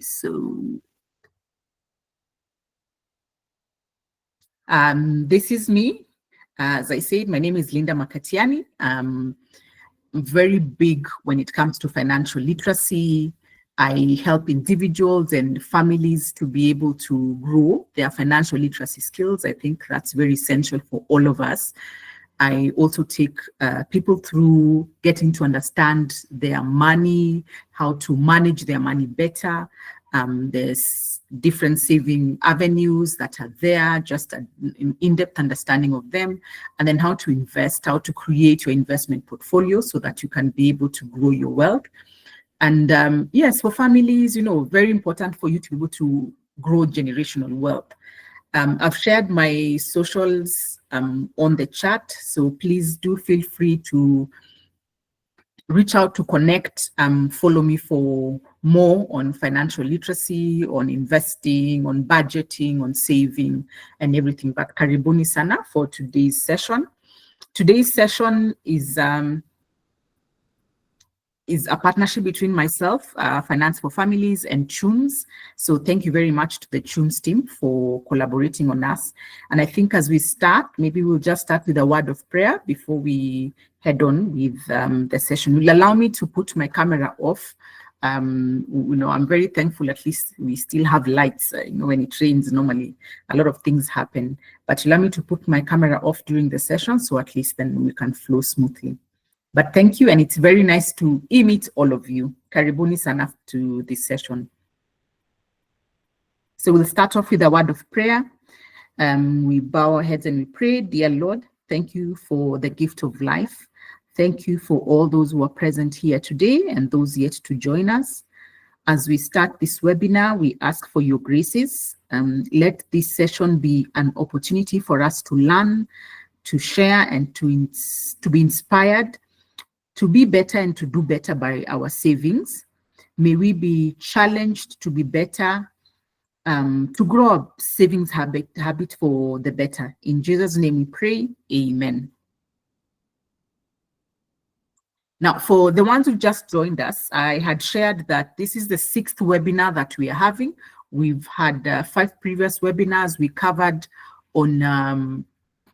So this is me. As I said, my name is Linda Makatiani. I'm very big when it comes to financial literacy. I help individuals and families to be able to grow their financial literacy skills. I think that's very essential for all of us. I also take people through getting to understand their money, how to manage their money better. There's different saving avenues that are there, just an in-depth understanding of them, and then how to invest, how to create your investment portfolio so that you can be able to grow your wealth. And yes, for families, very important for you to be able to grow generational wealth. I've shared my socials on the chat, so please do feel free to reach out to connect, follow me for more on financial literacy, on investing, on budgeting, on saving, and everything. But karibuni sana for today's session. Today's session is a partnership between myself, Finance for Families, and CHUMS. So thank you very much to the CHUMS team for collaborating on us. And I think as we start, maybe we'll just start with a word of prayer before we head on with the session. Will allow me to put my camera off. I'm very thankful, at least we still have lights. When it rains, normally a lot of things happen. But allow me to put my camera off during the session, so at least then we can flow smoothly. But thank you, and it's very nice to meet all of you. Karibuni sana to this session. So we'll start off with a word of prayer. We bow our heads and we pray. Dear Lord, thank you for the gift of life. Thank you for all those who are present here today and those yet to join us. As we start this webinar, we ask for your graces. Let this session be an opportunity for us to learn, to share, and to be inspired, to be better and to do better by our savings. May we be challenged to be better, to grow a savings habit for the better. In Jesus' name we pray, amen. Now, for the ones who just joined us, I had shared that this is the 6th webinar that we are having. We've had 5 previous webinars. We covered on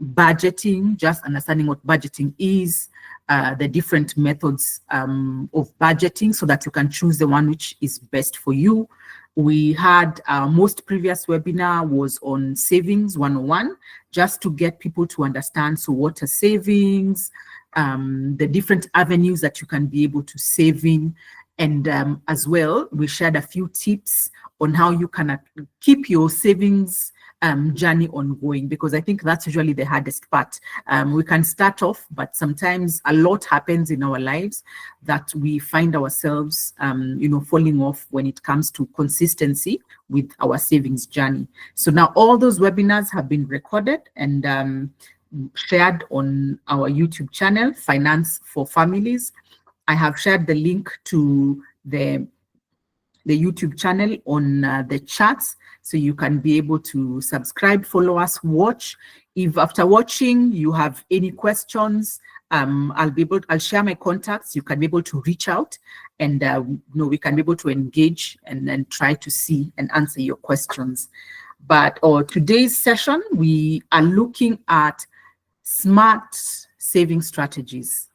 budgeting, just understanding what budgeting is, the different methods of budgeting so that you can choose the one which is best for you. We had our most previous webinar was on savings 101, just to get people to understand, so what are savings, the different avenues that you can be able to save in. And as well, we shared a few tips on how you can keep your savings journey ongoing, because I think that's usually the hardest part. We can start off, but sometimes a lot happens in our lives that we find ourselves, falling off when it comes to consistency with our savings journey. So now all those webinars have been recorded and shared on our YouTube channel, Finance for Families. I have shared the link to the YouTube channel on the chats, so you can be able to subscribe, follow us, watch. If after watching you have any questions, I'll share my contacts. You can be able to reach out, and we can be able to engage and then try to see and answer your questions. But today's session, we are looking at smart saving strategies.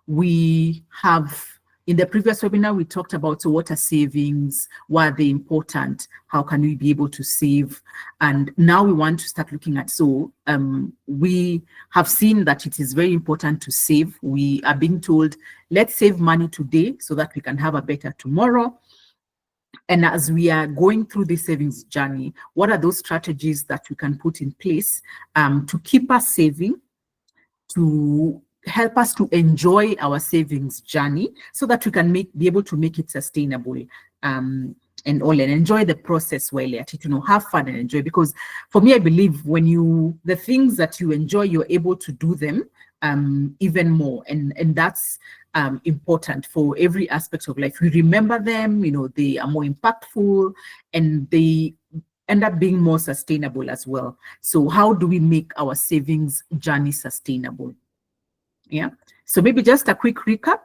We have, in the previous webinar, we talked about, so what are savings, why are they important, how can we be able to save? And now we want to start looking at, we have seen that it is very important to save. We are being told, let's save money today so that we can have a better tomorrow. And as we are going through the savings journey, what are those strategies that we can put in place to keep us saving, to help us to enjoy our savings journey, so that we can be able to make it sustainable and enjoy the process while at it, have fun and enjoy. Because for me, I believe when the things that you enjoy, you're able to do them even more, and that's important for every aspect of life. We remember them, they are more impactful, and they end up being more sustainable as well. So how do we make our savings journey sustainable? Yeah, so maybe just a quick recap,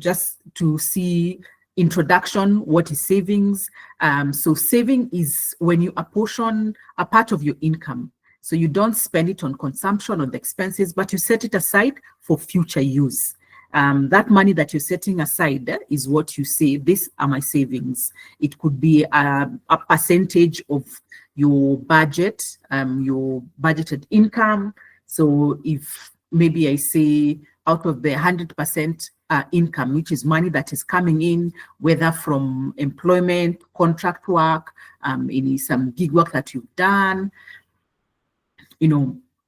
just to see introduction, what is savings? So saving is when you apportion a part of your income. So you don't spend it on consumption, on the expenses, but you set it aside for future use. That money that you're setting aside is what you say, these are my savings. It could be a percentage of your budget, your budgeted income. So if maybe I say out of the 100% income, which is money that is coming in, whether from employment, contract work, any some gig work that you've done,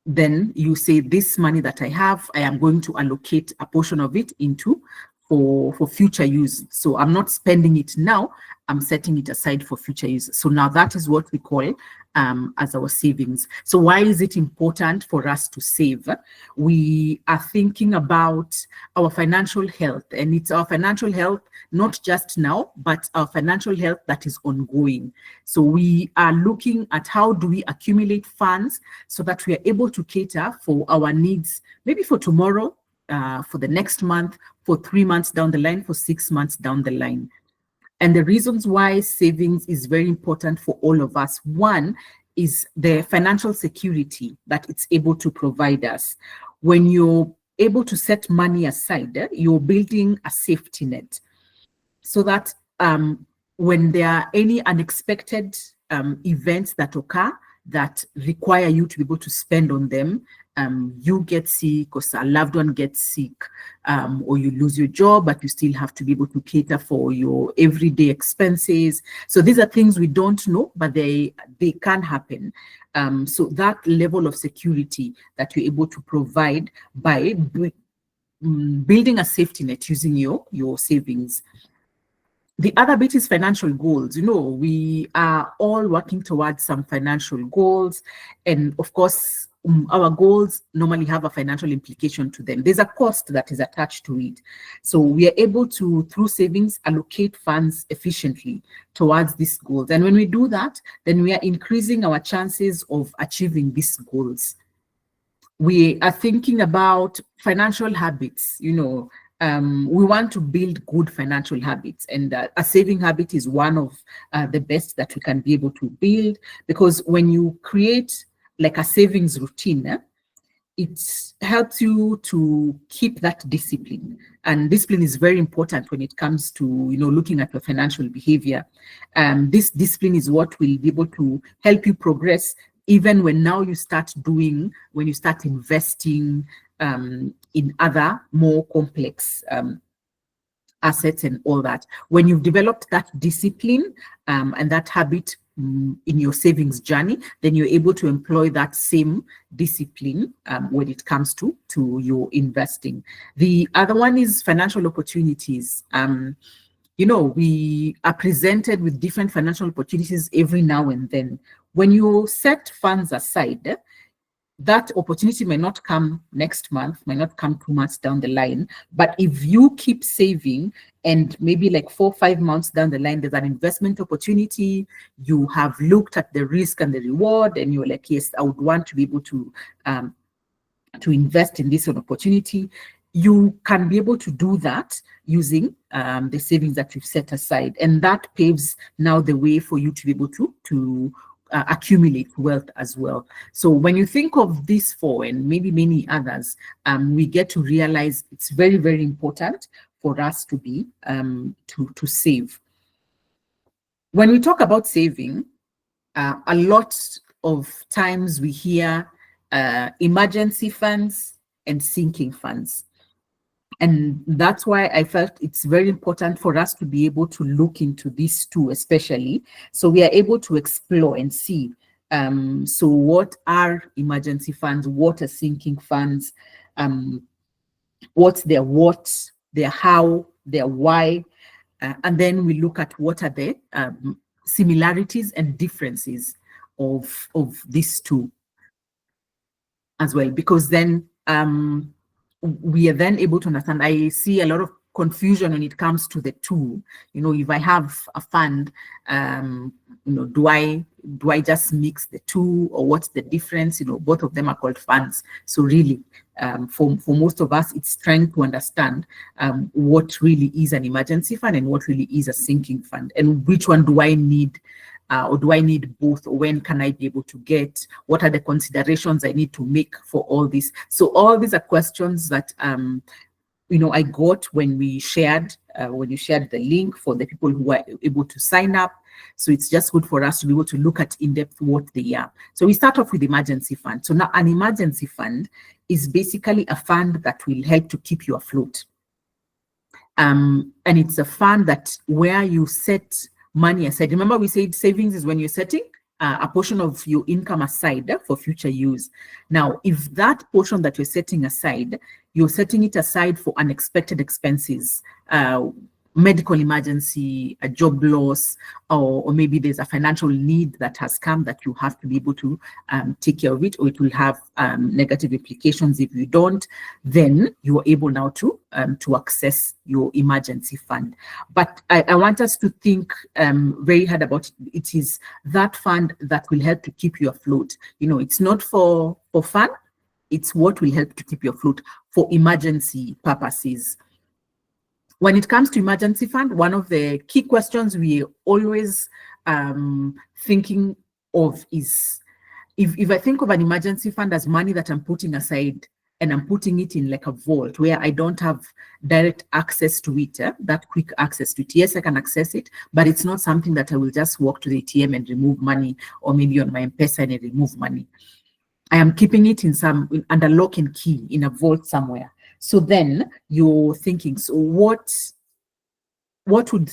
then you say this money that I have, I am going to allocate a portion of it into for future use. So I'm not spending it now, I'm setting it aside for future use. So now that is what we call as our savings. So why is it important for us to save? We are thinking about our financial health, and it's our financial health, not just now, but our financial health that is ongoing. So we are looking at how do we accumulate funds so that we are able to cater for our needs, maybe for tomorrow, for the next month, for 3 months down the line, for 6 months down the line. And the reasons why savings is very important for all of us. One is the financial security that it's able to provide us. When you're able to set money aside, you're building a safety net so that when there are any unexpected events that occur that require you to be able to spend on them, you get sick or a loved one gets sick, or you lose your job, but you still have to be able to cater for your everyday expenses. So these are things we don't know, but they can happen. So that level of security that you're able to provide by building a safety net using your savings. The other bit is financial goals. We are all working towards some financial goals. And of course, our goals normally have a financial implication to them. There's a cost that is attached to it. So we are able to, through savings, allocate funds efficiently towards these goals. And when we do that, then we are increasing our chances of achieving these goals. We are thinking about financial habits. We want to build good financial habits, and a saving habit is one of the best that we can be able to build, because when you create like a savings routine, it helps you to keep that discipline. And discipline is very important when it comes to looking at your financial behavior. This discipline is what will be able to help you progress, even when you start investing in other more complex assets and all that. When you've developed that discipline and that habit in your savings journey, then you're able to employ that same discipline when it comes to your investing. The other one is financial opportunities. We are presented with different financial opportunities every now and then. When you set funds aside, that opportunity may not come next month, may not come 2 months down the line. But if you keep saving, and maybe like 4 or 5 months down the line, there's an investment opportunity, you have looked at the risk and the reward, and you're like, yes, I would want to be able to invest in this opportunity. You can be able to do that using the savings that you've set aside. And that paves now the way for you to be able to accumulate wealth as well. So when you think of these four and maybe many others, we get to realize it's very, very important for us to be to save. When we talk about saving, a lot of times we hear emergency funds and sinking funds. And that's why I felt it's very important for us to be able to look into these two, especially, so we are able to explore and see. So what are emergency funds? What are sinking funds? What's their what, their how, their why? And then we look at what are the similarities and differences of these two as well, because then we are then able to understand. I see a lot of confusion when it comes to the two. If I have a fund, do I just mix the two, or what's the difference? Both of them are called funds. So really, for most of us, it's trying to understand what really is an emergency fund and what really is a sinking fund, and which one do I need, or do I need both, or when can I be able to get? What are the considerations I need to make for all this? So all these are questions that I got when you shared the link for the people who are able to sign up. So it's just good for us to be able to look at in depth what they are. So we start off with emergency fund. So now an emergency fund is basically a fund that will help to keep you afloat. And it's a fund that where you set money aside. Remember, we said savings is when you're setting a portion of your income aside for future use. Now, if that portion that you're setting aside, you're setting it aside for unexpected expenses, medical emergency, a job loss, or maybe there's a financial need that has come that you have to be able to take care of it, or it will have negative implications if you don't, then you are able now to access your emergency fund. But I want us to think very hard about it. It is that fund that will help to keep you afloat. It's not for fun. It's what will help to keep you afloat for emergency purposes. When it comes to emergency fund, one of the key questions we always thinking of is, if I think of an emergency fund as money that I'm putting aside and I'm putting it in like a vault where I don't have direct access to it, that quick access to it. Yes, I can access it, but it's not something that I will just walk to the ATM and remove money, or maybe on my M-Pesa and remove money. I am keeping it under lock and key in a vault somewhere. So then you're thinking, so what would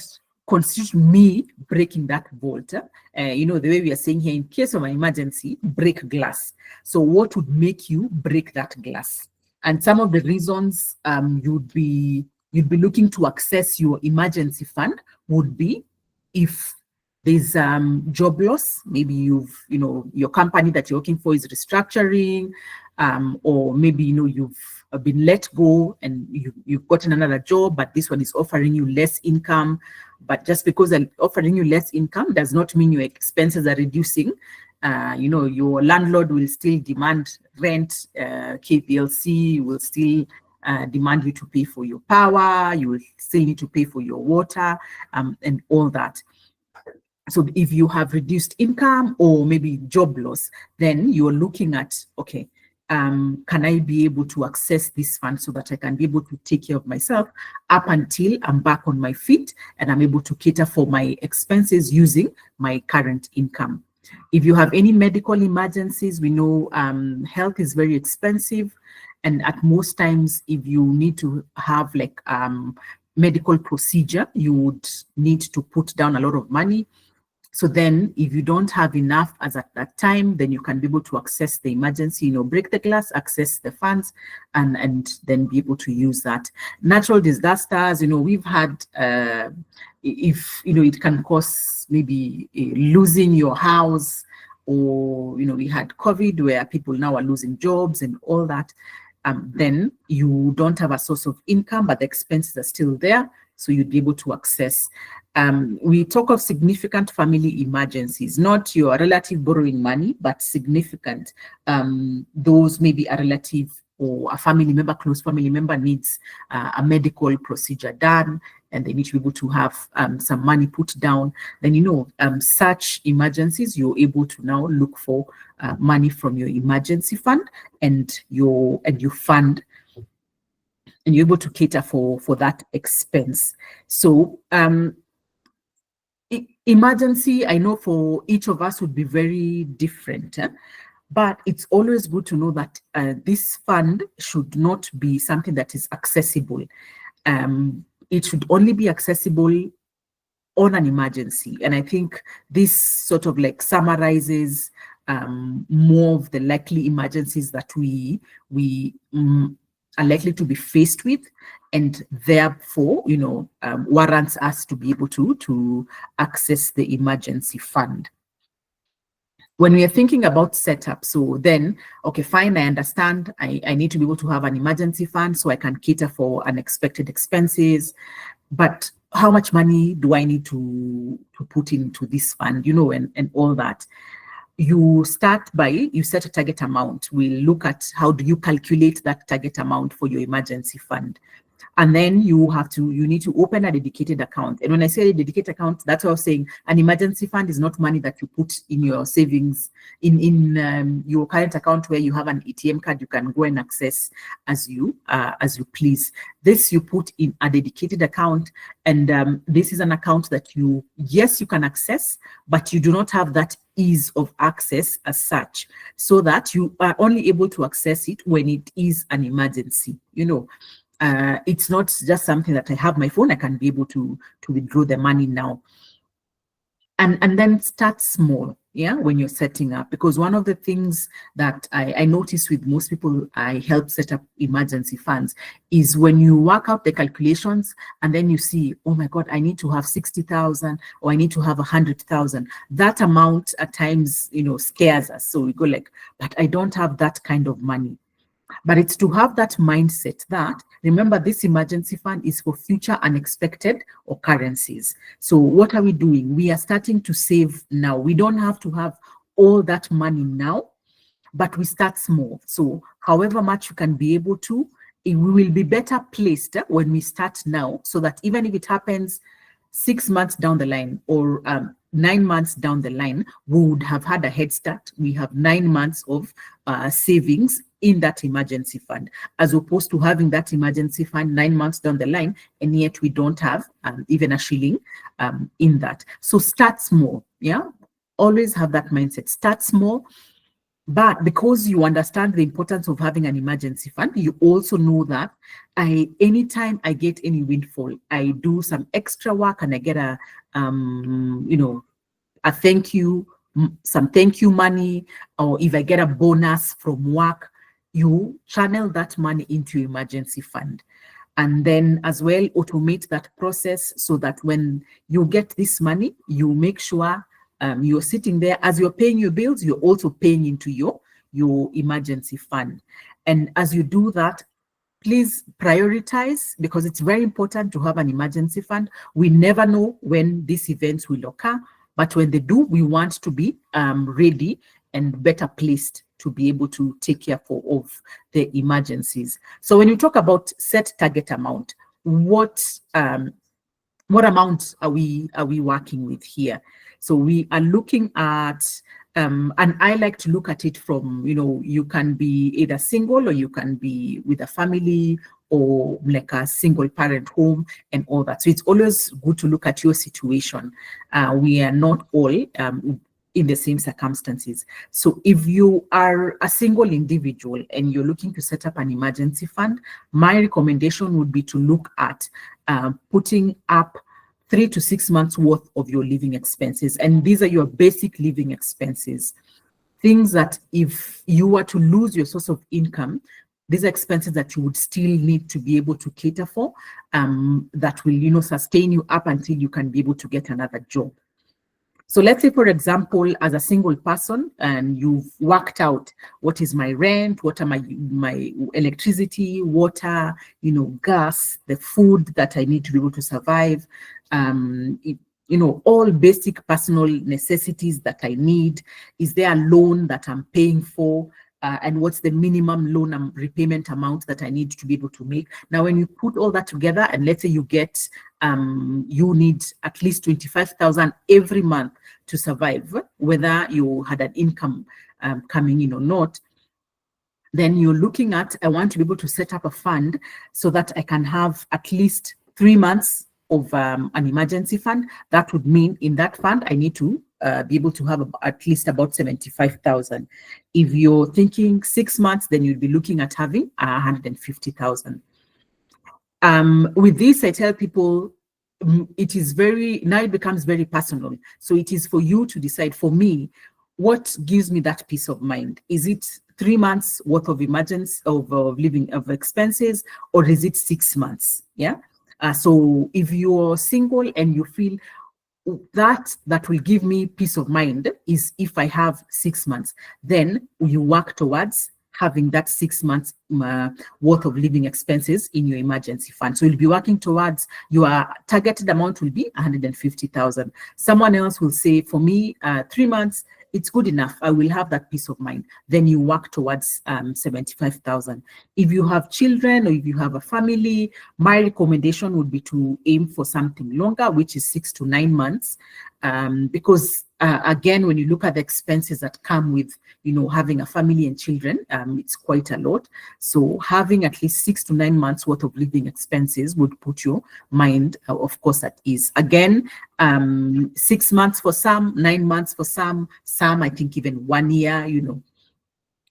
constitute me breaking that vault? The way we are saying here, in case of an emergency, break glass. So what would make you break that glass? And some of the reasons you'd be looking to access your emergency fund would be if there's job loss. Maybe your company that you're working for is restructuring, or maybe you've been let go and you've gotten another job, but this one is offering you less income. But just because they're offering you less income does not mean your expenses are reducing. Your landlord will still demand rent. KPLC will still demand you to pay for your power. You will still need to pay for your water, and all that. So if you have reduced income or maybe job loss, then you're looking at, okay, can I be able to access this fund so that I can be able to take care of myself up until I'm back on my feet and I'm able to cater for my expenses using my current income. If you have any medical emergencies, we know health is very expensive. And at most times, if you need to have like medical procedure, you would need to put down a lot of money. So then if you don't have enough as at that time, then you can be able to access the emergency, break the glass, access the funds, and then be able to use that. Natural disasters, we've had, if, it can cause maybe losing your house, or, we had COVID where people now are losing jobs and all that. Then you don't have a source of income, but the expenses are still there. So you'd be able to access. We talk of significant family emergencies, not your relative borrowing money, but significant. Those maybe a relative or a family member, close family member needs a medical procedure done, and they need to be able to have some money put down. Then, such emergencies, you're able to now look for money from your emergency fund, and you fund, and you're able to cater for that expense. So emergency, I know for each of us would be very different, but it's always good to know that this fund should not be something that is accessible. It should only be accessible on an emergency. And I think this sort of like summarizes more of the likely emergencies that we are likely to be faced with, and therefore, warrants us to be able to access the emergency fund. when we are thinking about setup, so then, okay, fine, I understand I need to be able to have an emergency fund so I can cater for unexpected expenses. But how much money do I need to put into this fund, and all that? You start by, you set a target amount. We'll look at how do you calculate that target amount for your emergency fund. And then you need to open a dedicated account. And when I say a dedicated account, that's what I was saying. An emergency fund is not money that you put in your savings, in your current account where you have an ATM card you can go and access as you please. This you put in a dedicated account, and this is an account that you can access, but you do not have that ease of access as such, so that you are only able to access it when it is an emergency. It's not just something that I have my phone, I can be able to withdraw the money now. And then start small, when you're setting up, because one of the things that I notice with most people I help set up emergency funds is when you work out the calculations and then you see, oh my God, I need to have 60,000 or I need to have 100,000. That amount at times, scares us. So we go like, but I don't have that kind of money. But it's to have that mindset that, remember, this emergency fund is for future unexpected occurrences. So what are we doing? We are starting to save now. We don't have to have all that money now, but we start small. So however much you can be able to, we will be better placed when we start now, so that even if it happens 6 months down the line or 9 months down the line, we would have had a head start. We have 9 months of savings in that emergency fund, as opposed to having that emergency fund 9 months down the line, and yet we don't have even a shilling in that. So start small, always have that mindset, start small. But because you understand the importance of having an emergency fund, you also know that anytime I get any windfall, I do some extra work and I get a thank you, some thank you money, or if I get a bonus from work, you channel that money into your emergency fund. And then as well, automate that process so that when you get this money, you make sure you're sitting there, as you're paying your bills, you're also paying into your emergency fund. And as you do that, please prioritize, because it's very important to have an emergency fund. We never know when these events will occur, but when they do, we want to be ready and better placed to be able to take care of the emergencies. So when you talk about set target amount, what amount are we working with here? So we are looking at, and I like to look at it from, you can be either single or you can be with a family or like a single parent home and all that. So it's always good to look at your situation. We are not all in the same circumstances. So if you are a single individual and you're looking to set up an emergency fund, my recommendation would be to look at putting up 3 to 6 months worth of your living expenses. And these are your basic living expenses. Things that if you were to lose your source of income, these are expenses that you would still need to be able to cater for, that will, sustain you up until you can be able to get another job. So let's say, for example, as a single person, and you've worked out what is my rent, what are my electricity, water, gas, the food that I need to be able to survive, all basic personal necessities that I need. Is there a loan that I'm paying for? And what's the minimum loan and repayment amount that I need to be able to make? Now, when you put all that together, and let's say you get, you need at least 25,000 every month to survive, whether you had an income coming in or not, then you're looking at, I want to be able to set up a fund so that I can have at least 3 months of an emergency fund. That would mean in that fund, I need to be able to have at least about 75,000. If you're thinking 6 months, then you'd be looking at having 150,000. With this, I tell people it is now it becomes very personal. So it is for you to decide. For me, what gives me that peace of mind? Is it 3 months worth of emergency of living of expenses, or is it 6 months? Yeah. So if you're single and you feel that will give me peace of mind is if I have 6 months. Then you work towards having that 6 months worth of living expenses in your emergency fund. So you'll be working towards your targeted amount will be 150,000. Someone else will say, for me, 3 months, it's good enough. I will have that peace of mind. Then you work towards 75,000. If you have children or if you have a family, my recommendation would be to aim for something longer, which is 6 to 9 months. Because again, when you look at the expenses that come with, having a family and children, it's quite a lot. So having at least 6 to 9 months worth of living expenses would put your mind, of course, at ease. Again, 6 months for some, 9 months for some, I think even 1 year,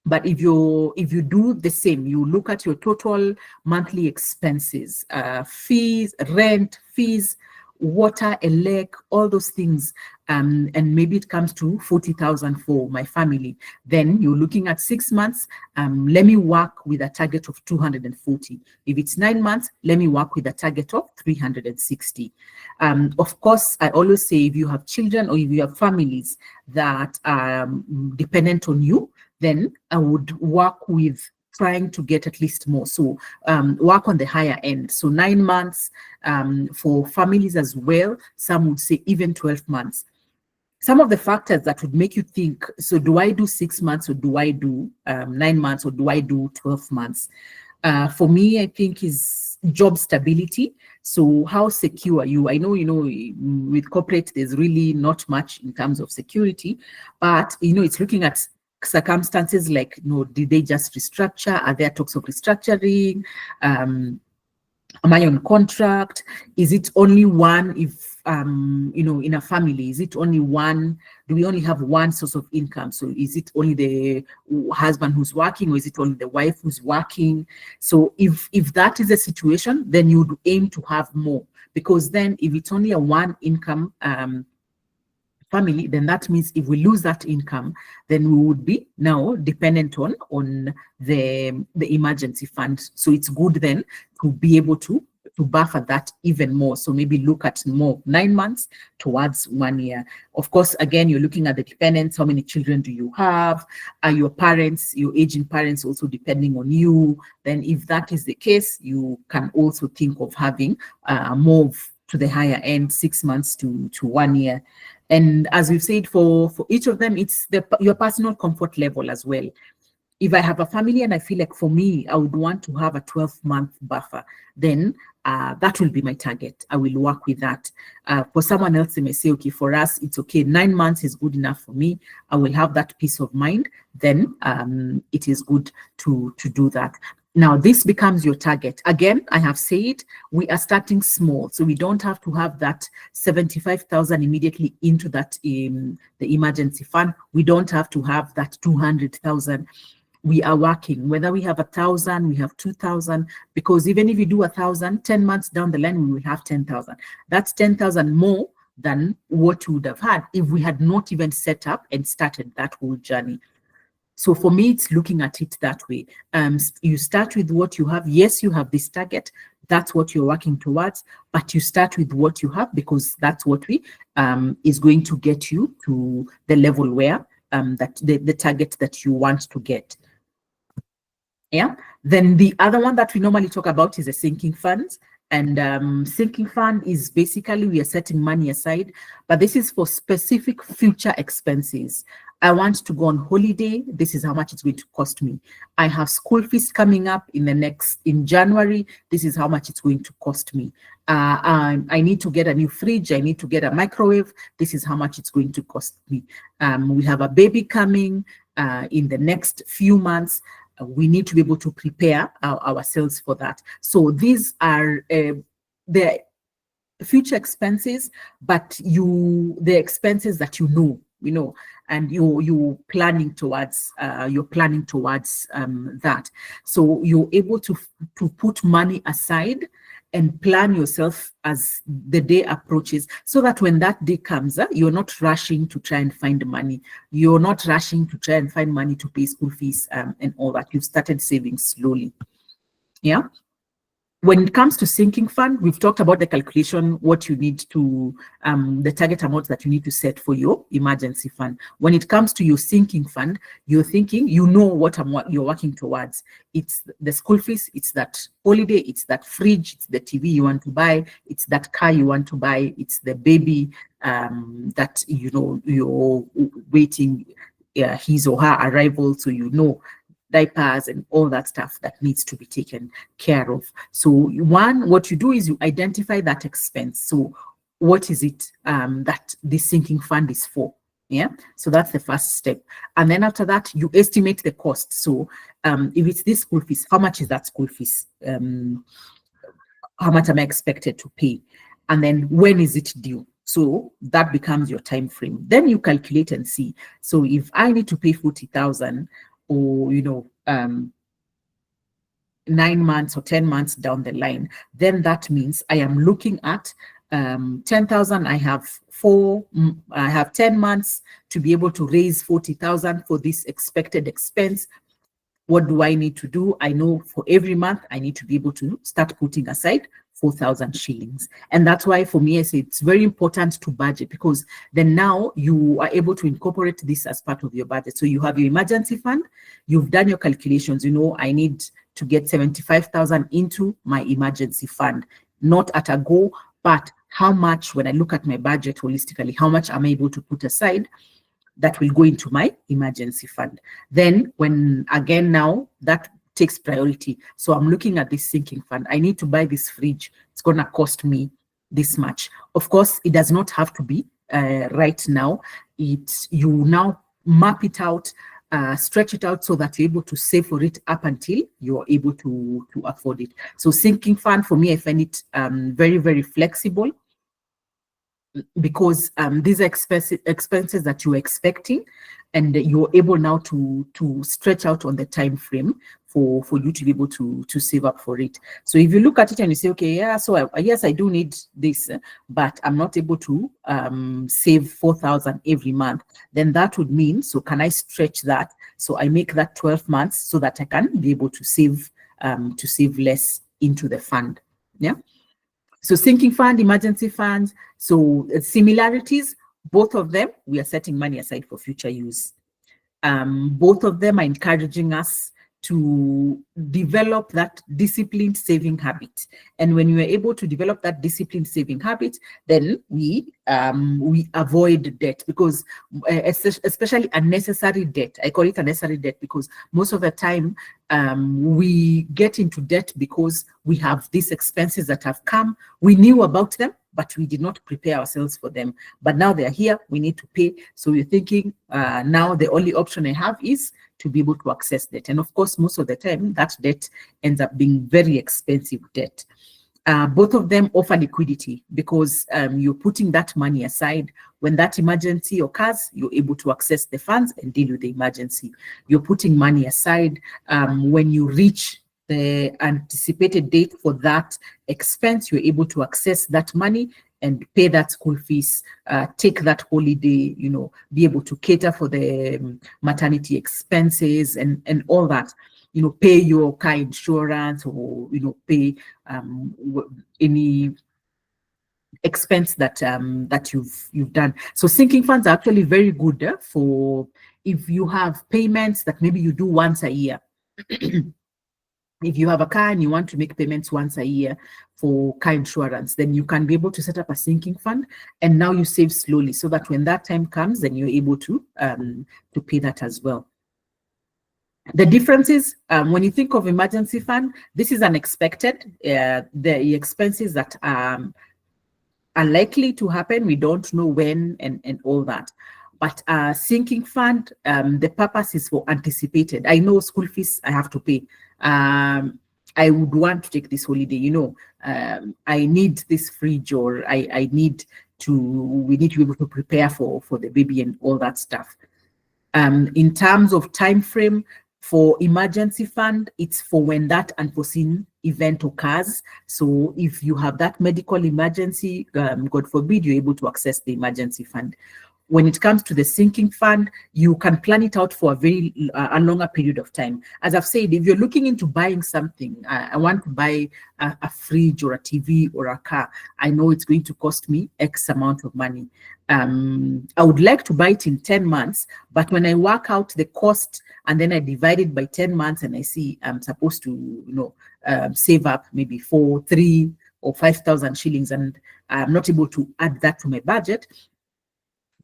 But if you do the same, you look at your total monthly expenses, fees, rent, fees, water, elec, all those things, and maybe it comes to 40,000 for my family. Then you're looking at 6 months. Let me work with a target of 240. If it's 9 months, let me work with a target of 360. Of course, I always say if you have children or if you have families that are dependent on you, then I would work with trying to get at least more. So work on the higher end. So 9 months for families as well. Some would say even 12 months. Some of the factors that would make you think, so do I do 6 months or do I do 9 months or do I do 12 months? For me, I think is job stability. So how secure are you? I know, with corporate, there's really not much in terms of security, but, it's looking at circumstances like, did they just restructure? Are there talks of restructuring? Am I on contract? Is it only one? If in a family, is it only one? Do we only have one source of income? So is it only the husband who's working, or is it only the wife who's working? So if that is the situation, then you would aim to have more, because then if it's only a one income family, then that means if we lose that income, then we would be now dependent on the emergency fund. So it's good then to be able to buffer that even more. So maybe look at more 9 months towards 1 year. Of course, again, you're looking at the dependents. How many children do you have? Are your parents, your aging parents, also depending on you? Then if that is the case, you can also think of having more to the higher end, 6 months to 1 year. And as we've said, for each of them, it's your personal comfort level as well. If I have a family and I feel like for me, I would want to have a 12-month buffer, then that will be my target. I will work with that. For someone else, they may say, okay, for us, it's okay. 9 months is good enough for me. I will have that peace of mind. Then it is good to do that. Now, this becomes your target. Again, I have said we are starting small, so we don't have to have that 75,000 immediately into that the emergency fund. We don't have to have that 200,000. We are working, whether we have 1,000, we have 2,000, because even if you do 1,000, 10 months down the line, we will have 10,000. That's 10,000 more than what we would have had if we had not even set up and started that whole journey. So for me, it's looking at it that way. You start with what you have. Yes, you have this target. That's what you're working towards, but you start with what you have, because that's what is going to get you to the level where that the target that you want to get. Yeah. Then the other one that we normally talk about is a sinking fund. And sinking fund is basically we are setting money aside, but this is for specific future expenses. I want to go on holiday. This is how much it's going to cost me. I have school fees coming up in January. This is how much it's going to cost me. I need to get a new fridge. I need to get a microwave. This is how much it's going to cost me. We have a baby coming in the next few months. We need to be able to prepare ourselves for that. So these are the future expenses, but the expenses that you know, and you're planning towards that. So you're able to put money aside and plan yourself as the day approaches, so that when that day comes, you're not rushing to try and find money. You're not rushing to try and find money to pay school fees and all that. You've started saving slowly. Yeah. When it comes to sinking fund, we've talked about the calculation, what you need to, the target amount that you need to set for your emergency fund. When it comes to your sinking fund, you're thinking, you know what you're working towards. It's the school fees, it's that holiday, it's that fridge, it's the TV you want to buy, it's that car you want to buy, it's the baby that, you know, you're waiting his or her arrival, so you know, diapers and all that stuff that needs to be taken care of. So what you do is you identify that expense. So what is it that this sinking fund is for? Yeah, so that's the first step. And then after that, you estimate the cost. So if it's this school fees, how much is that school fees? How much am I expected to pay? And then when is it due? So that becomes your time frame. Then you calculate and see. So if I need to pay 40,000, or 9 months or 10 months down the line, then that means I am looking at 10,000. I have 10 months to be able to raise 40,000 for this expected expense. What do I need to do? I know for every month I need to be able to start putting aside 4,000 shillings. And that's why for me, I say it's very important to budget, because then now you are able to incorporate this as part of your budget. So you have your emergency fund, you've done your calculations, you know, I need to get 75,000 into my emergency fund, not at a go, but how much, when I look at my budget holistically, how much am I able to put aside that will go into my emergency fund? Then when, again, now that takes priority. So I'm looking at this sinking fund. I need to buy this fridge. It's going to cost me this much. Of course, it does not have to be right now. You now map it out, stretch it out so that you're able to save for it up until you're able to afford it. So sinking fund, for me, I find it very, very flexible, because these are expenses that you're expecting, and you're able now to stretch out on the time frame for you to be able to save up for it. So if you look at it and you say, okay, yeah, so yes, I do need this, but I'm not able to save 4,000 every month, then that would mean, so can I stretch that? So I make that 12 months so that I can be able to save less into the fund. Yeah. So sinking fund, emergency funds. So similarities, both of them, we are setting money aside for future use. Both of them are encouraging us to develop that disciplined saving habit. And when we are able to develop that disciplined saving habit, then we avoid debt, because especially unnecessary debt. I call it unnecessary debt because most of the time we get into debt because we have these expenses that have come. We knew about them, but we did not prepare ourselves for them. But now they're here, we need to pay. So we're thinking now the only option I have is to be able to access debt. And of course, most of the time, that debt ends up being very expensive debt. Both of them offer liquidity, because you're putting that money aside. When that emergency occurs, you're able to access the funds and deal with the emergency. You're putting money aside when you reach the anticipated date for that expense, you're able to access that money and pay that school fees, take that holiday, be able to cater for the maternity expenses and all that, pay your car insurance, or, pay any expense that that you've done. So sinking funds are actually very good for if you have payments that maybe you do once a year. If you have a car and you want to make payments once a year for car insurance, then you can be able to set up a sinking fund, and now you save slowly so that when that time comes, then you're able to pay that as well. The difference is when you think of emergency fund, this is unexpected. The expenses that are likely to happen, we don't know when and all that. But sinking fund, the purpose is for anticipated. I know school fees I have to pay. I would want to take this holiday, I need this fridge, or we need to be able to prepare for the baby and all that stuff. In terms of time frame, for emergency fund, it's for when that unforeseen event occurs. So if you have that medical emergency, God forbid, you're able to access the emergency fund. when it comes to the sinking fund, you can plan it out for a longer period of time. As I've said, if you're looking into buying something, I want to buy a fridge or a TV or a car, I know it's going to cost me X amount of money. I would like to buy it in 10 months, but when I work out the cost and then I divide it by 10 months and I see I'm supposed to, save up maybe 3 or 5,000 shillings, and I'm not able to add that to my budget,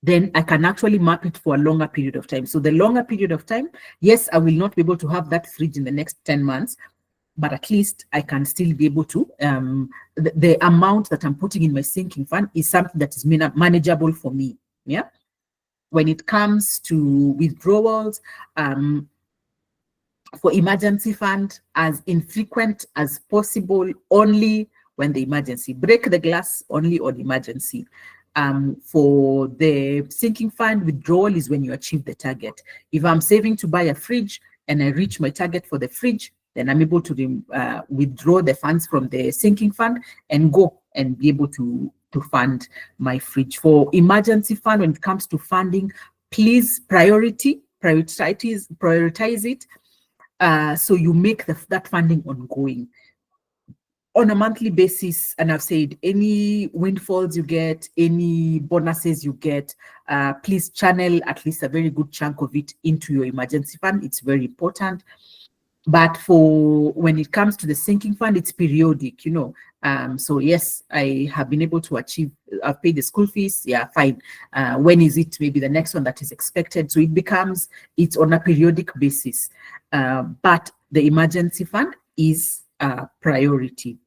then I can actually map it for a longer period of time. So the longer period of time, yes, I will not be able to have that fridge in the next 10 months, but at least I can still be able to, the amount that I'm putting in my sinking fund is something that is manageable for me. Yeah. When it comes to withdrawals, for emergency fund, as infrequent as possible, only when the emergency. Break the glass only on emergency. For the sinking fund, withdrawal is when you achieve the target. If I'm saving to buy a fridge and I reach my target for the fridge, then I'm able to withdraw the funds from the sinking fund and go and be able to fund my fridge. For emergency fund, when it comes to funding, please prioritize it, so you make that funding ongoing on a monthly basis. And I've said, any windfalls you get, any bonuses you get, please channel at least a very good chunk of it into your emergency fund. It's very important. But for when it comes to the sinking fund, it's periodic, so yes, I have been able to achieve, I've paid the school fees, yeah, fine. When is it maybe the next one that is expected? So it's on a periodic basis. But the emergency fund is a priority.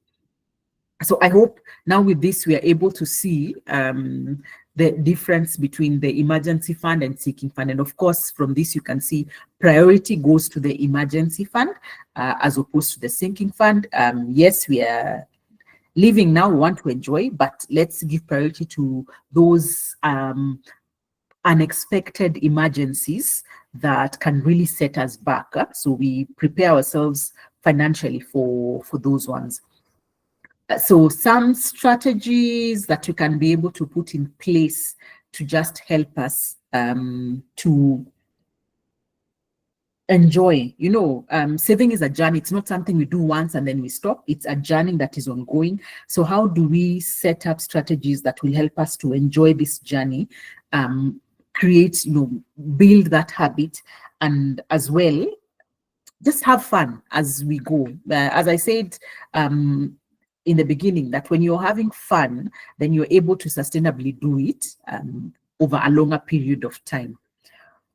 So I hope now with this, we are able to see the difference between the emergency fund and sinking fund. And of course, from this, you can see priority goes to the emergency fund as opposed to the sinking fund. Yes, we are living now, we want to enjoy, but let's give priority to those unexpected emergencies that can really set us back. So we prepare ourselves financially for those ones. So some strategies that you can be able to put in place to just help us to enjoy, saving is a journey. It's not something we do once and then we stop. It's a journey that is ongoing. So how do we set up strategies that will help us to enjoy this journey, create, build that habit, and as well, just have fun as we go. As I said, in the beginning, that when you're having fun, then you're able to sustainably do it over a longer period of time.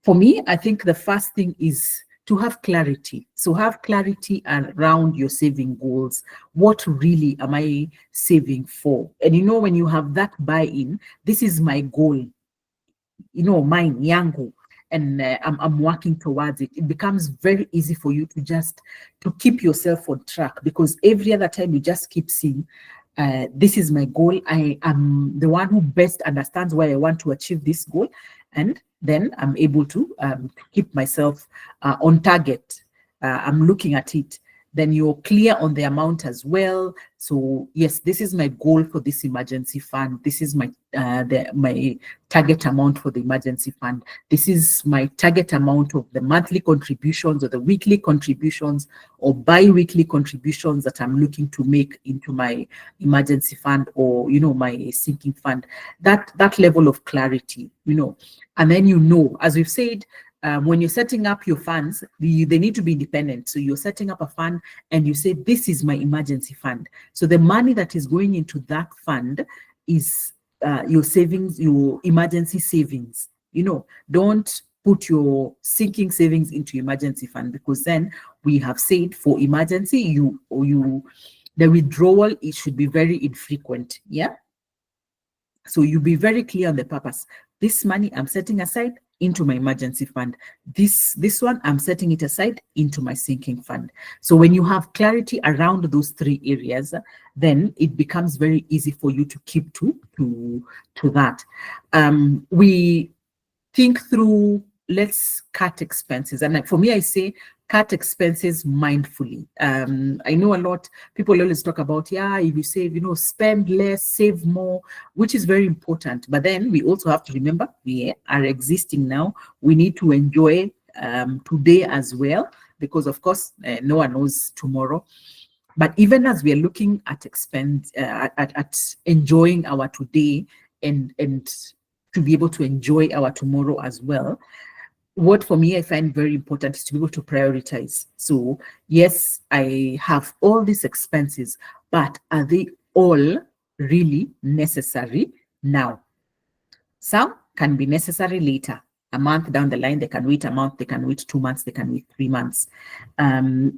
For me, I think the first thing is to have clarity. So have clarity around your saving goals. What really am I saving for? And when you have that buy-in, this is my goal, mine, yangu, and I'm working towards it. It becomes very easy for you to keep yourself on track, because every other time you just keep seeing, this is my goal. I am the one who best understands why I want to achieve this goal. And then I'm able to keep myself on target. I'm looking at it. Then you're clear on the amount as well. So yes, this is my goal for this emergency fund. This is my target amount for the emergency fund. This is my target amount of the monthly contributions or the weekly contributions or bi-weekly contributions that I'm looking to make into my emergency fund or, my sinking fund. That level of clarity, and then, as we've said, when you're setting up your funds, they need to be independent. So you're setting up a fund and you say, this is my emergency fund. So the money that is going into that fund is your savings, your emergency savings. Don't put your sinking savings into emergency fund, because then we have said for emergency, the withdrawal, it should be very infrequent. Yeah. So you be very clear on the purpose. This money I'm setting aside into my emergency fund. This one, I'm setting it aside into my sinking fund. So when you have clarity around those three areas, then it becomes very easy for you to keep to that. We think through, let's cut expenses. And for me, I say cut expenses mindfully. I know a lot, people always talk about, yeah, if you save, spend less, save more, which is very important. But then we also have to remember we are existing now. We need to enjoy today as well, because of course, no one knows tomorrow. But even as we are looking at at enjoying our today and to be able to enjoy our tomorrow as well, what for me I find very important is to be able to prioritize. So yes, I have all these expenses, but are they all really necessary now? Some can be necessary later. A month down the line, they can wait a month, they can wait 2 months, they can wait 3 months.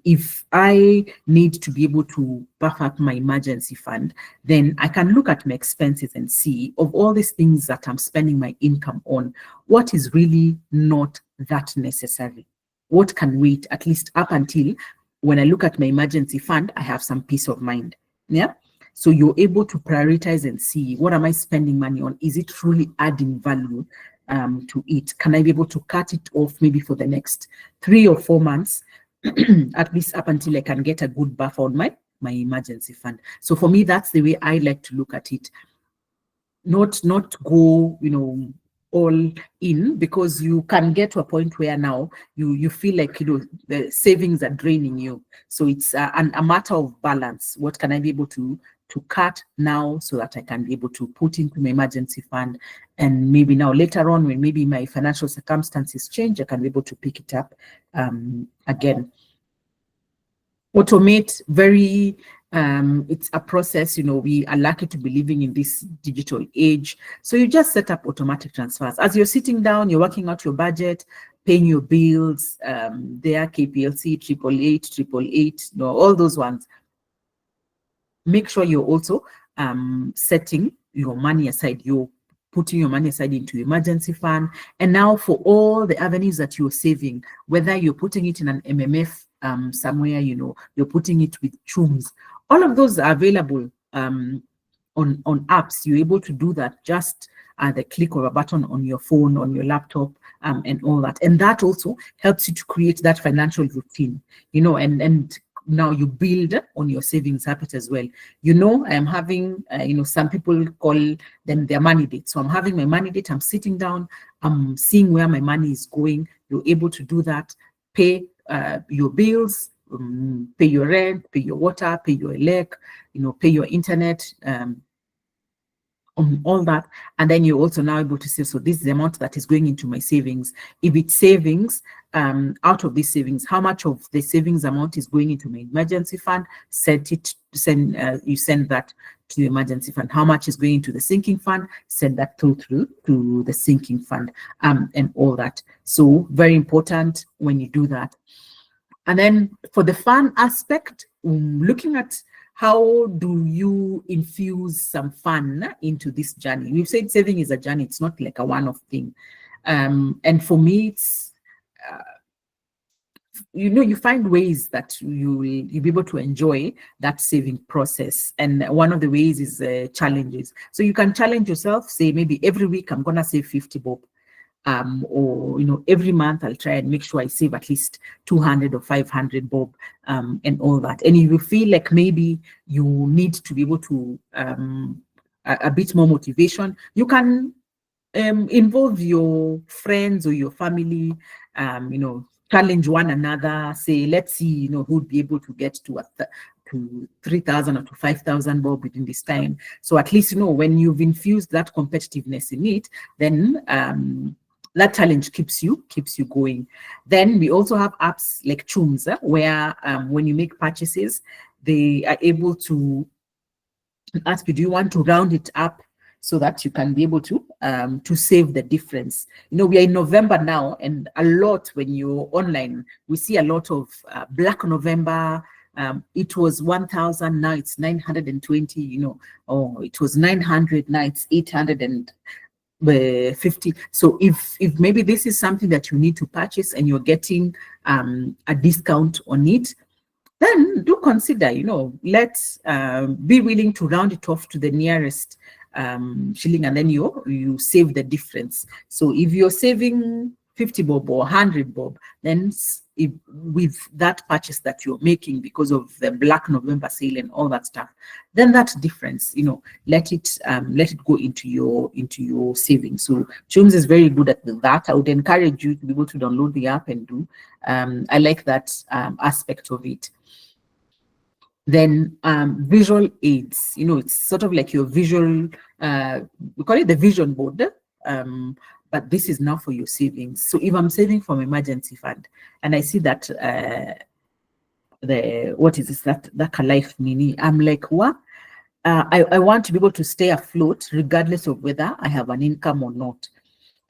If I need to be able to buff up my emergency fund, then I can look at my expenses and see, of all these things that I'm spending my income on, what is really not that necessary? What can wait, at least up until when I look at my emergency fund, I have some peace of mind. Yeah. So you're able to prioritize and see, what am I spending money on? Is it truly adding value to it? Can I be able to cut it off maybe for the next 3 or 4 months, at least up until I can get a good buffer on my emergency fund? So for me, that's the way I like to look at it. Not go, all in, because you can get to a point where now you feel like the savings are draining you. So it's a matter of balance. What can I be able to cut now so that I can be able to put into my emergency fund, and maybe now later on, when maybe my financial circumstances change, I can be able to pick it up again. Automate, very it's a process. We are lucky to be living in this digital age, so you just set up automatic transfers as you're sitting down, you're working out your budget, paying your bills, there KPLC 888, all those ones. Make sure you're also setting your money aside. You're putting your money aside into emergency fund. And now for all the avenues that you're saving, whether you're putting it in an MMF somewhere, you're putting it with Chooms, all of those are available on apps. You're able to do that just at the click of a button on your phone, on your laptop, and all that. And that also helps you to create that financial routine, and now you build on your savings habit as well. I am having, some people call them their money date. So I'm having my money date, I'm sitting down, I'm seeing where my money is going. You're able to do that, pay your bills, pay your rent, pay your water, pay your elec, pay your internet, on all that. And then you're also now able to say, so this is the amount that is going into my savings. If it's savings, out of these savings, how much of the savings amount is going into my emergency fund? You send that to the emergency fund. How much is going into the sinking fund? Send that through to the sinking fund, and all that. So very important when you do that. And then for the fun aspect, looking at how do you infuse some fun into this journey? We've said saving is a journey. It's not like a one-off thing. And for me, it's, you find ways that you'll be able to enjoy that saving process. And one of the ways is challenges. So you can challenge yourself, say maybe every week I'm going to save 50 bob. Or every month I'll try and make sure I save at least 200 or 500 bob, and all that. And if you feel like maybe you need to be able to a bit more motivation, you can involve your friends or your family, challenge one another, say, let's see, who'd be able to get to 3,000 or to 5,000 bob within this time. So at least, when you've infused that competitiveness in it, then that challenge keeps you going. Then we also have apps like Chooms, where when you make purchases, they are able to ask you, do you want to round it up so that you can be able to save the difference? We are in November now, and a lot, when you're online, we see a lot of Black November. It was 1,000, now it's 920, or it was 900, now it's 850. So if maybe this is something that you need to purchase and you're getting a discount on it, then do consider, let's be willing to round it off to the nearest shilling, and then you save the difference. So if you're saving 50 bob or 100 bob, then with that purchase that you're making because of the Black November sale and all that stuff, then that difference, let it go into your savings. So Chums is very good at that. I would encourage you to be able to download the app and do. I like that aspect of it. Then visual aids, it's sort of like your visual, we call it the vision board, but this is now for your savings. So if I'm saving from emergency fund and I see that what is this, that life mini, I'm like, what? I want to be able to stay afloat regardless of whether I have an income or not.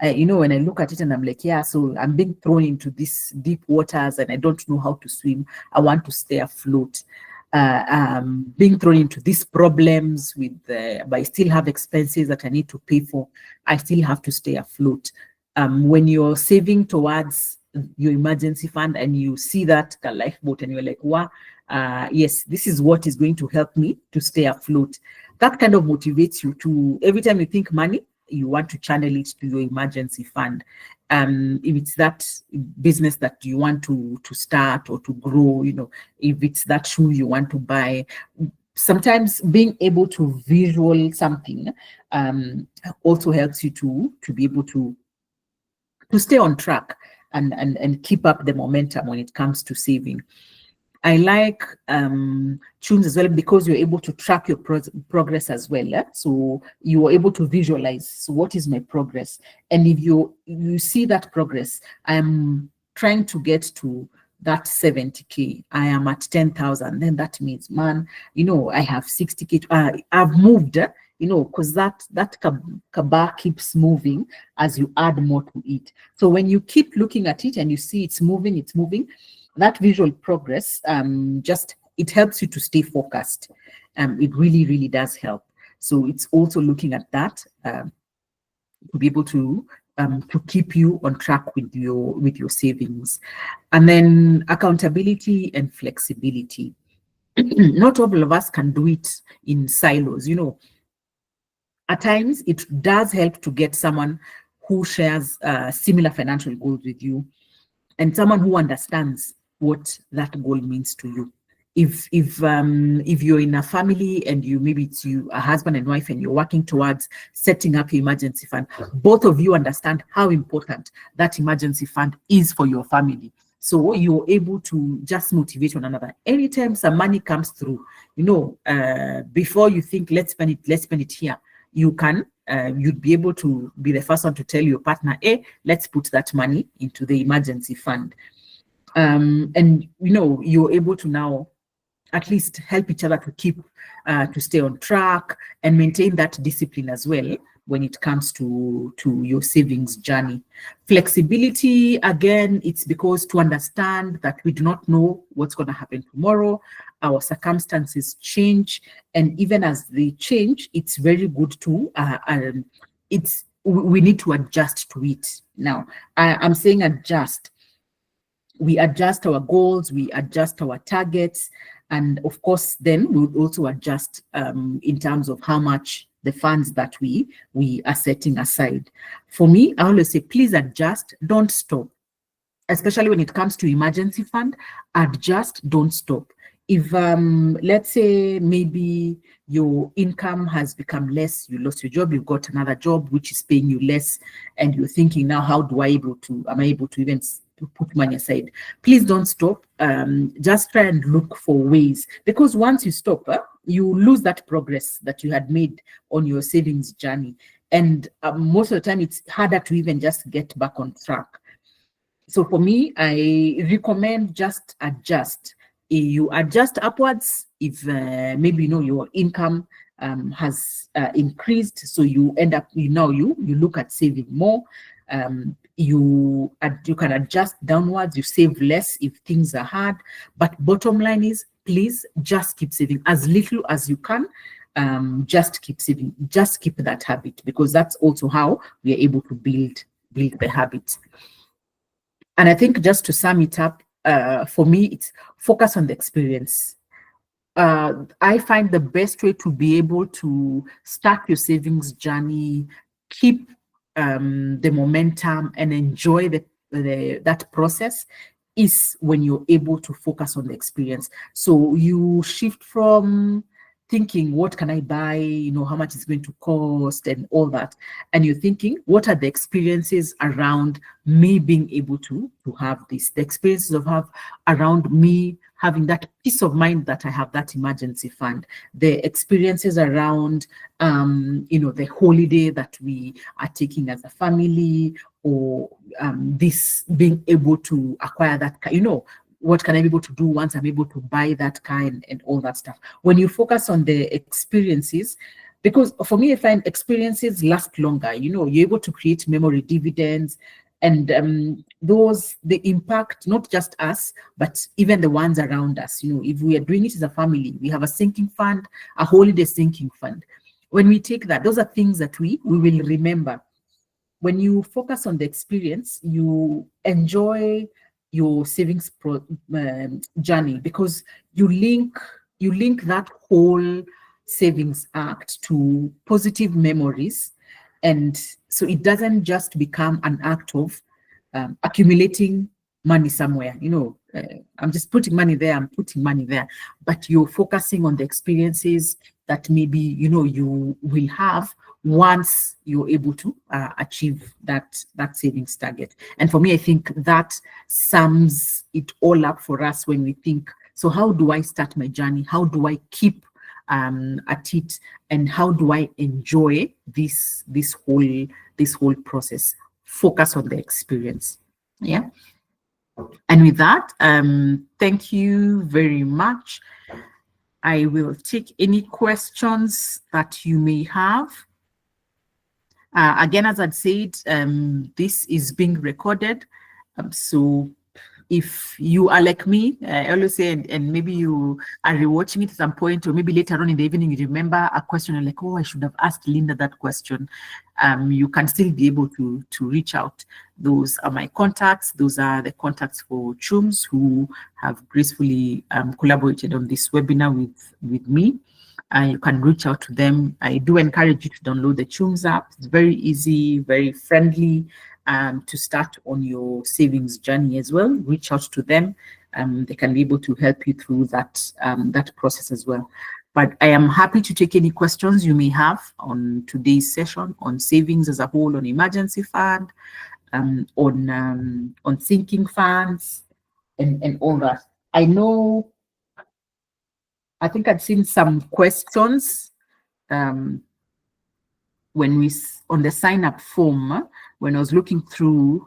When I look at it and I'm like, yeah, so I'm being thrown into these deep waters and I don't know how to swim. I want to stay afloat. Being thrown into these problems but I still have expenses that I need to pay for. I still have to stay afloat. When you're saving towards your emergency fund and you see that lifeboat and you're like, wow, yes, this is what is going to help me to stay afloat. That kind of motivates you to, every time you think money, you want to channel it to your emergency fund. If it's that business that you want to start or to grow, if it's that shoe you want to buy, sometimes being able to visual something also helps you to be able to stay on track and keep up the momentum when it comes to saving. I like Tunes as well because you're able to track your progress as well. So you are able to visualize, so what is my progress? And if you see that progress, I am trying to get to that 70K, I am at 10,000, then that means, man, I have 60K, I've moved, because that bar keeps moving as you add more to it. So when you keep looking at it and you see it's moving, that visual progress, it helps you to stay focused. It really, really does help. So it's also looking at that to be able to keep you on track with your savings. And then accountability and flexibility. Not all of us can do it in silos. At times it does help to get someone who shares similar financial goals with you and someone who understands what that goal means to you. If you're in a family and maybe it's a husband and wife and you're working towards setting up your emergency fund, both of you understand how important that emergency fund is for your family. So you're able to just motivate one another. Anytime some money comes through, before you think let's spend it here, you'd be able to be the first one to tell your partner, hey, let's put that money into the emergency fund. And you're able to now at least help each other to keep to stay on track and maintain that discipline as well when it comes to your savings journey. Flexibility, again, it's because to understand that we do not know what's going to happen tomorrow. Our circumstances change, and even as they change, it's very good to we need to adjust to it. Now, I'm saying adjust. We adjust our goals, we adjust our targets, and of course, then we would also adjust in terms of how much the funds that we are setting aside. For me, I always say, please adjust, don't stop. Especially when it comes to emergency fund, adjust, don't stop. If let's say maybe your income has become less, you lost your job, you've got another job which is paying you less, and you're thinking now, am I able to even put money aside? Please don't stop. Just try and look for ways, because once you stop, you lose that progress that you had made on your savings journey, and most of the time it's harder to even just get back on track. So for me, I recommend just adjust. You adjust upwards if maybe your income has increased, so you end up you look at saving more. You can adjust downwards, you save less if things are hard, but bottom line is, please just keep saving as little as you can. Just keep saving, just keep that habit, because that's also how we are able to build the habit. And I think, just to sum it up, for me, it's focus on the experience. I find the best way to be able to start your savings journey, keep the momentum, and enjoy that process, is when you're able to focus on the experience. So you shift from thinking, what can I buy, how much it's going to cost and all that, and you're thinking, what are the experiences around me being able to have this, the experiences of around me having that peace of mind that I have that emergency fund, the experiences around the holiday that we are taking as a family, or this being able to acquire that, what can I be able to do once I'm able to buy that car and all that stuff. When you focus on the experiences, because for me, I find experiences last longer, you're able to create memory dividends, and they impact not just us, but even the ones around us. If we are doing it as a family, we have a sinking fund, a holiday sinking fund. When we take that, those are things that we will remember. When you focus on the experience, you enjoy your savings journey, because you link that whole savings act to positive memories, and so it doesn't just become an act of accumulating money somewhere. I'm just putting money there, I'm putting money there, but you're focusing on the experiences that maybe you will have once you're able to achieve that savings target. And for me, I think that sums it all up for us when we think, so how do I start my journey? How do I keep at it? And how do I enjoy this whole process? Focus on the experience. Yeah. And with that, thank you very much. I will take any questions that you may have. Again, as I'd said, this is being recorded. So if you are like me, I always say, and maybe you are rewatching it at some point, or maybe later on in the evening, you remember a question, and like, oh, I should have asked Linda that question. You can still be able to reach out. Those are my contacts. Those are the contacts for CHUMS who have gracefully collaborated on this webinar with me. You can reach out to them. I do encourage you to download the CHUMS app. It's very easy, very friendly to start on your savings journey as well. Reach out to them. They can be able to help you through that process as well. But I am happy to take any questions you may have on today's session, on savings as a whole, on emergency fund, on sinking funds, and all that. I think I'd seen some questions when on the sign up form, when I was looking through,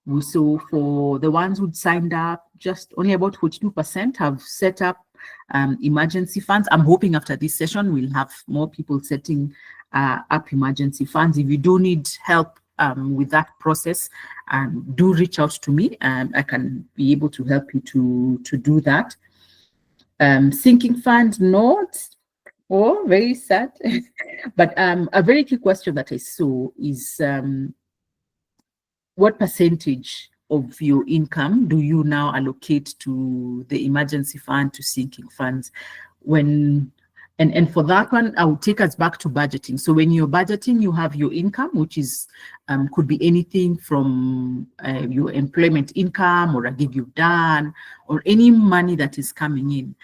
we saw for the ones who'd signed up, just only about 42% have set up emergency funds. I'm hoping after this session, we'll have more people setting up emergency funds. If you do need help with that process, do reach out to me. I can be able to help you to do that. Sinking fund, not. Oh, very sad. But a very key question that I saw is what percentage of your income do you now allocate to the emergency fund, to sinking funds? And for that one, I will take us back to budgeting. So when you're budgeting, you have your income, which is could be anything from your employment income or a gig you've done, or any money that is coming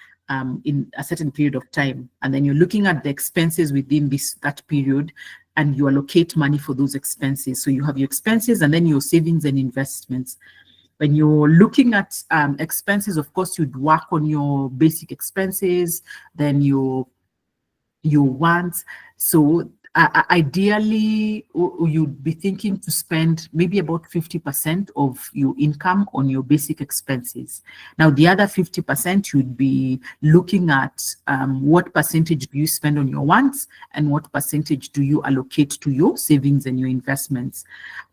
in a certain period of time. And then you're looking at the expenses within that period, and you allocate money for those expenses. So you have your expenses and then your savings and investments. When you're looking at expenses, of course, you'd work on your basic expenses, then your wants. So ideally, you'd be thinking to spend maybe about 50% of your income on your basic expenses. Now, the other 50%, you'd be looking at what percentage do you spend on your wants and what percentage do you allocate to your savings and your investments.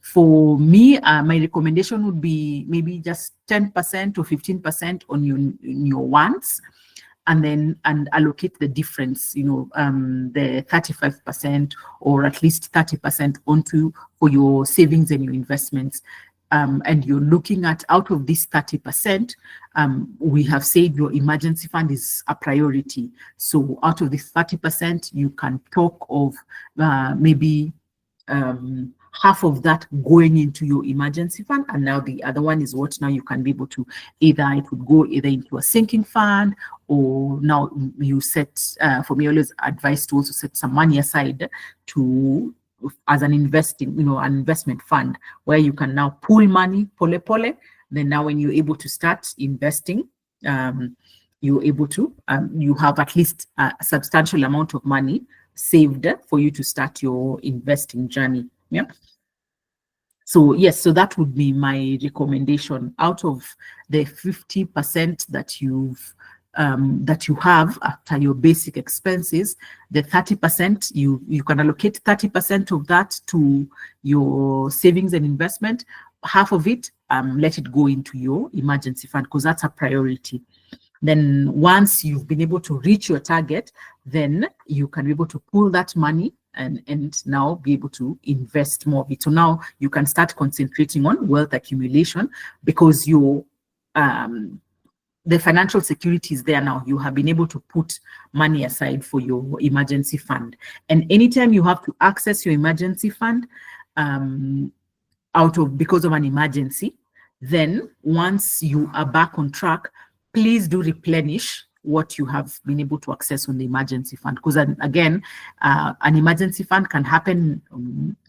For me, my recommendation would be maybe just 10% or 15% on your wants, and allocate the difference, the 35% or at least 30% for your savings and your investments. And you're looking at, out of this 30%, we have said your emergency fund is a priority. So out of this 30%, you can talk of maybe half of that going into your emergency fund, and now the other one is what now you can be able to it would go either into a sinking fund, or now you set, for me, I always advise to also set some money aside to as an investing, an investment fund where you can now pull money, pole. Then now when you're able to start investing, you're able to, you have at least a substantial amount of money saved for you to start your investing journey. Yeah. So yes, so that would be my recommendation. Out of the 50% that you have after your basic expenses, the 30%, you can allocate 30% of that to your savings and investment. Half of it, let it go into your emergency fund, because that's a priority. Then once you've been able to reach your target, then you can be able to pull that money and now be able to invest more of it. So now you can start concentrating on wealth accumulation, because your the financial security is there now. You have been able to put money aside for your emergency fund. And anytime you have to access your emergency fund because of an emergency, then once you are back on track, please do replenish what you have been able to access on the emergency fund. Because again, an emergency fund can happen,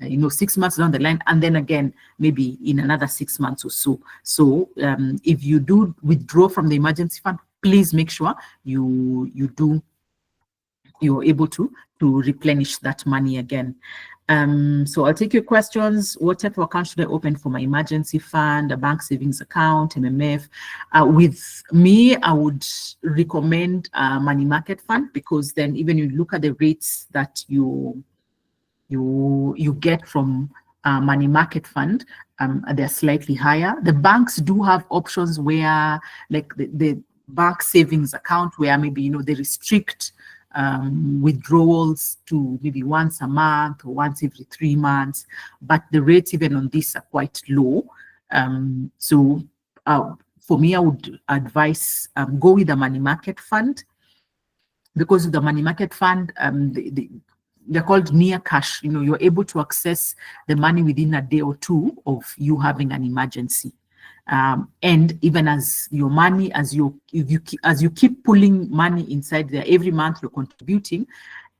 6 months down the line, and then again, maybe in another 6 months or so. So if you do withdraw from the emergency fund, please make sure you're able to replenish that money again. So I'll take your questions. What type of account should I open for my emergency fund? A bank savings account, MMF? With me, I would recommend a money market fund, because then even you look at the rates that you get from money market fund, they're slightly higher. The banks do have options where, like the bank savings account, where maybe they restrict withdrawals to maybe once a month or once every 3 months, but the rates even on this are quite low. So for me, I would advise go with a money market fund, because with the money market fund, they're called near cash. You're able to access the money within a day or two of you having an emergency. And even as your money, as you keep pulling money inside there, every month you're contributing,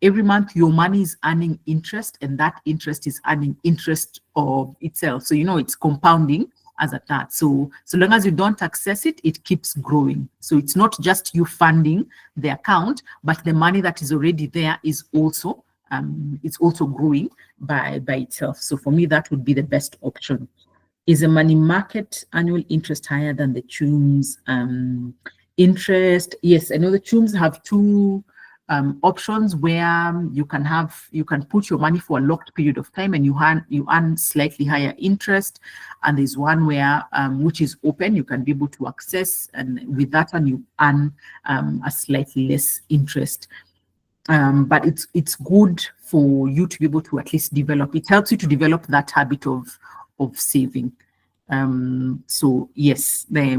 every month your money is earning interest, and that interest is earning interest of itself. So it's compounding as at that. So long as you don't access it, it keeps growing. So it's not just you funding the account, but the money that is already there is also it's also growing by itself. So for me, that would be the best option. Is a money market annual interest higher than the CHUMS interest? Yes, I know the CHUMS have two options where you can put your money for a locked period of time, and you earn slightly higher interest. And there's one where which is open, you can be able to access, and with that one you earn a slightly less interest. But it's good for you to be able to at least develop. It helps you to develop that habit of saving. So yes, the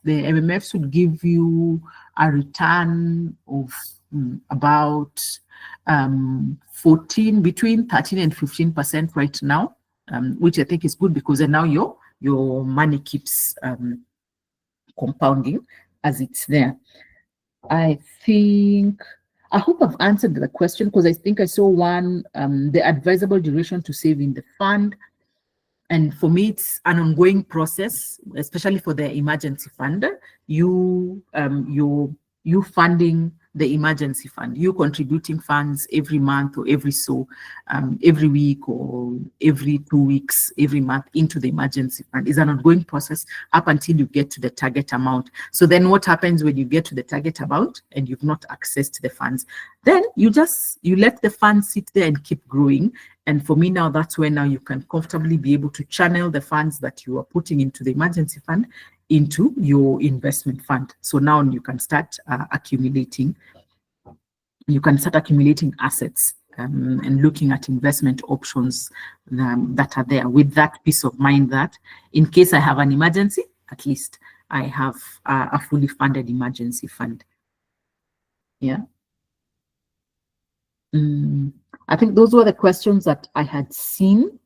MMFs would give you a return of about between 13 and 15% right now, which I think is good, because then now your money keeps compounding as it's there. I hope I've answered the question, because I think I saw one, the advisable duration to save in the fund. And for me, it's an ongoing process, especially for the emergency fund. You funding the emergency fund, you contributing funds every month or every week or every 2 weeks, every month into the emergency fund is an ongoing process up until you get to the target amount. So then what happens when you get to the target amount and you've not accessed the funds? Then you let the funds sit there and keep growing. And for me now, that's where now you can comfortably be able to channel the funds that you are putting into the emergency fund into your investment fund. So now you can start accumulating. You can start accumulating assets and looking at investment options that are there, with that peace of mind that in case I have an emergency, at least I have a fully funded emergency fund. Yeah. I think those were the questions that I had seen.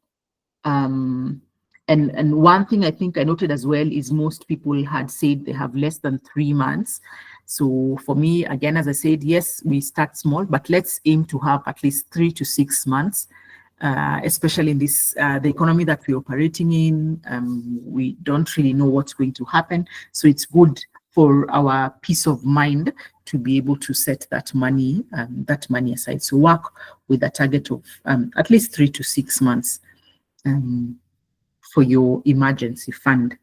And one thing I think I noted as well is most people had said they have less than 3 months. So for me, again, as I said, yes, we start small, but let's aim to have at least 3 to 6 months, especially in this the economy that we're operating in. We don't really know what's going to happen. So it's good for our peace of mind to be able to set that money aside. So work with a target of at least 3 to 6 months for your emergency fund.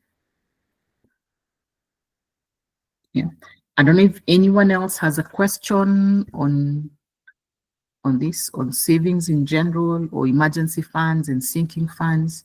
Yeah. I don't know if anyone else has a question on this, on savings in general, or emergency funds and sinking funds.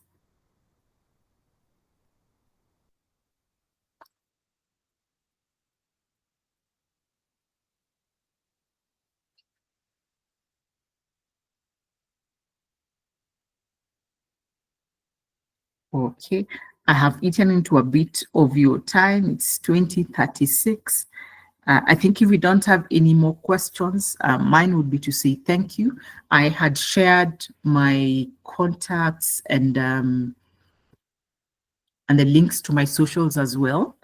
Okay, I have eaten into a bit of your time. It's 20:36. I think if we don't have any more questions, mine would be to say thank you. I had shared my contacts and the links to my socials as well.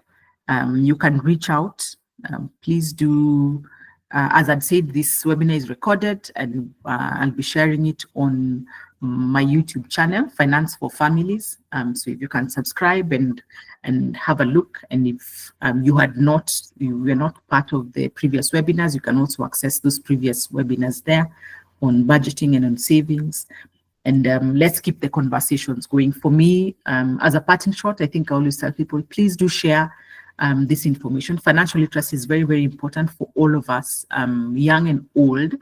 You can reach out. Please do. As I'd said, this webinar is recorded and I'll be sharing it on my YouTube channel, Finance for Families. So if you can subscribe and have a look, and if you were not part of the previous webinars, you can also access those previous webinars there on budgeting and on savings. And let's keep the conversations going. For me, as a parting shot, I think I always tell people, please do share this information. Financial literacy is very, very important for all of us, young and old,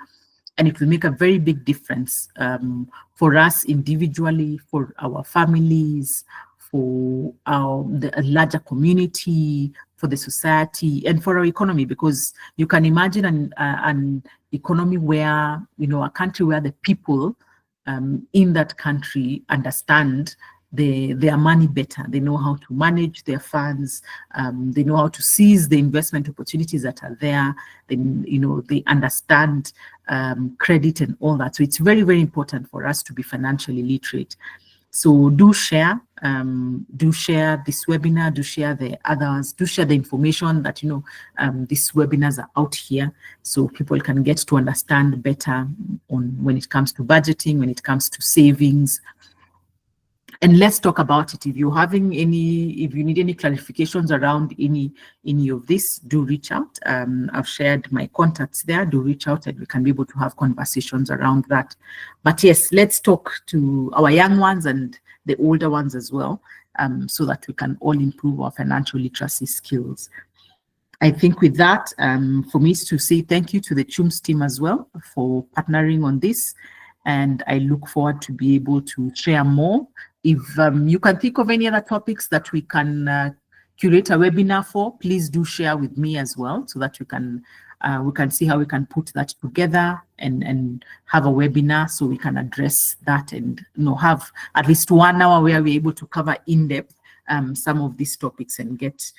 and it will make a very big difference for us individually, for our families, for the larger community, for the society, and for our economy, because you can imagine an economy where, a country where the people in that country understand their money better. They know how to manage their funds. They know how to seize the investment opportunities that are there. They understand credit and all that. So it's very, very important for us to be financially literate. So do share this webinar, do share the others, do share the information that, these webinars are out here, so people can get to understand better on when it comes to budgeting, when it comes to savings. And let's talk about it. If you need any clarifications around any of this, do reach out. I've shared my contacts there. Do reach out and we can be able to have conversations around that. But yes, let's talk to our young ones and the older ones as well, so that we can all improve our financial literacy skills. I think with that, for me is to say thank you to the CHUMS team as well for partnering on this. And I look forward to be able to share more. If you can think of any other topics that we can curate a webinar for, please do share with me as well, so that we can see how we can put that together and have a webinar so we can address that and have at least 1 hour where we're able to cover in depth some of these topics and get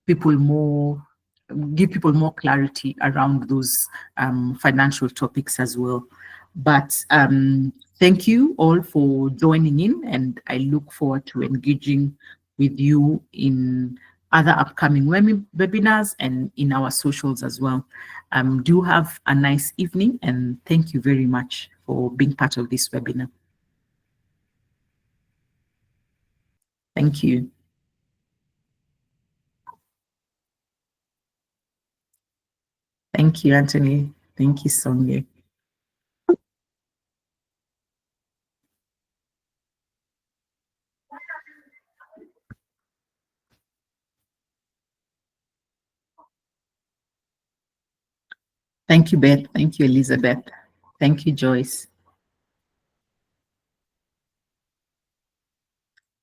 give people more clarity around those financial topics as well. But thank you all for joining in, and I look forward to engaging with you in other upcoming webinars and in our socials as well. Do have a nice evening, and thank you very much for being part of this webinar. Thank you. Thank you, Anthony. Thank you, Sonia. Thank you, Beth. Thank you, Elizabeth. Thank you, Joyce.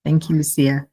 Thank you, Lucia.